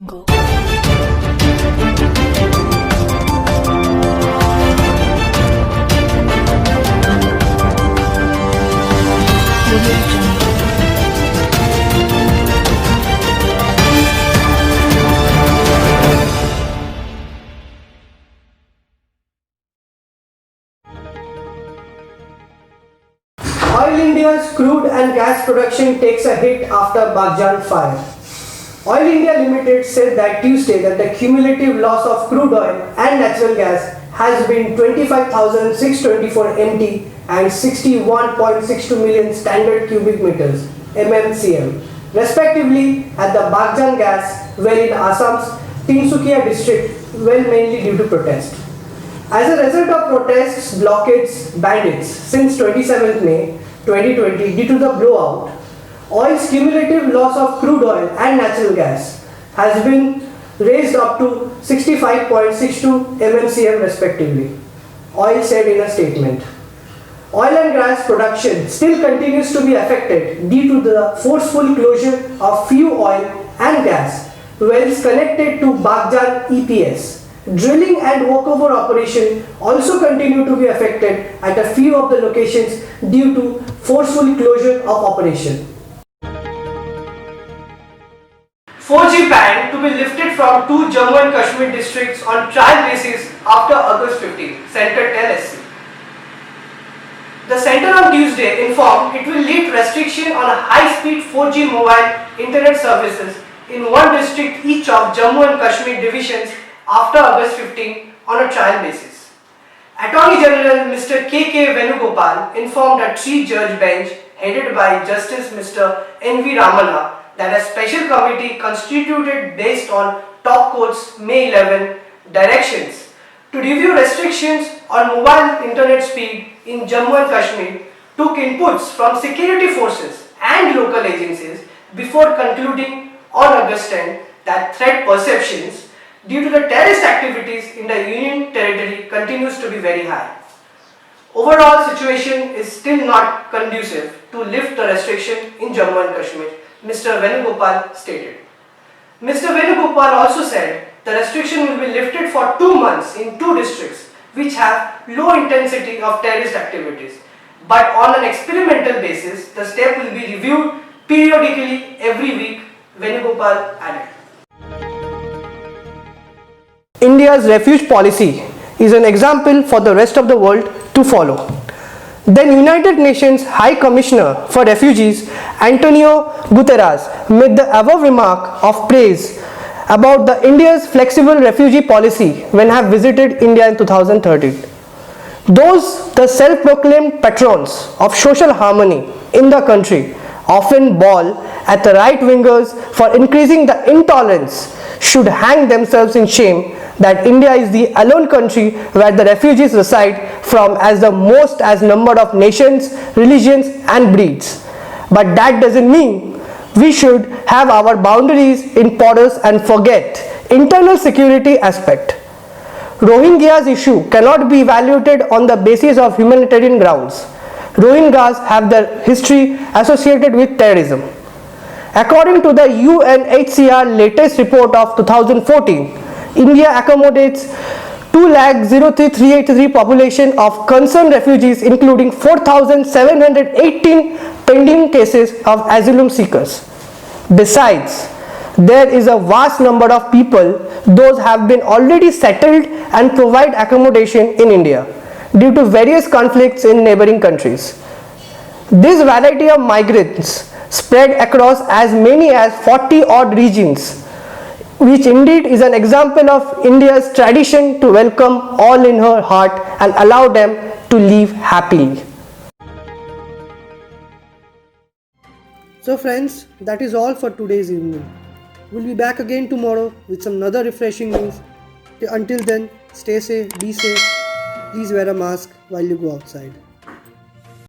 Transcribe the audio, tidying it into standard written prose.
Go. Oil India's crude and gas production takes a hit after Bagjan fire. Oil India Limited said that Tuesday that the cumulative loss of crude oil and natural gas has been 25,624 MT and 61.62 million standard cubic meters (MMCM), respectively, at the Bagjan gas well in Assam's Tinsukia district, well mainly due to protest. As a result of protests, blockades, bandits since 27th May 2020 due to the blowout, oil's cumulative loss of crude oil and natural gas has been raised up to 65.62 MMCM respectively, oil said in a statement. Oil and gas production still continues to be affected due to the forceful closure of few oil and gas wells connected to Bagjan EPS. Drilling and workover operation also continue to be affected at a few of the locations due to forceful closure of operation. 4G ban to be lifted from two Jammu and Kashmir districts on trial basis after August 15, Centre tell SC. The Centre on Tuesday informed it will lift restriction on high-speed 4G mobile internet services in one district each of Jammu and Kashmir divisions after August 15 on a trial basis. Attorney General Mr. K.K. Venugopal informed a three-judge bench headed by Justice Mr. N.V. Ramana that a special committee constituted based on top court's May 11 directions to review restrictions on mobile internet speed in Jammu and Kashmir took inputs from security forces and local agencies before concluding on August 10 that threat perceptions due to the terrorist activities in the Union territory continues to be very high. Overall situation is still not conducive to lift the restriction in Jammu and Kashmir, Mr. Venugopal stated. Mr. Venugopal also said the restriction will be lifted for 2 months in two districts which have low intensity of terrorist activities, but on an experimental basis the step will be reviewed periodically every week, Venugopal added. India's refuge policy is an example for the rest of the world to follow. Then United Nations High Commissioner for Refugees Antonio Guterres made the above remark of praise about the India's flexible refugee policy when have visited India in 2013. Those the self-proclaimed patrons of social harmony in the country often bawl at the right-wingers for increasing the intolerance should hang themselves in shame that India is the alone country where the refugees reside from as the most as number of nations, religions and breeds. But that doesn't mean we should have our boundaries in porous and forget internal security aspect. Rohingyas issue cannot be evaluated on the basis of humanitarian grounds. Rohingyas have their history associated with terrorism. According to the UNHCR latest report of 2014, India accommodates 2,03,383 population of concerned refugees, including 4,718 pending cases of asylum seekers. Besides, there is a vast number of people, those have been already settled and provide accommodation in India due to various conflicts in neighboring countries. This variety of migrants spread across as many as 40 odd regions, which indeed is an example of India's tradition to welcome all in her heart and allow them to live happily. So friends, that is all for today's evening. We'll be back again tomorrow with some other refreshing news. Until then, stay safe, be safe. Please wear a mask while you go outside.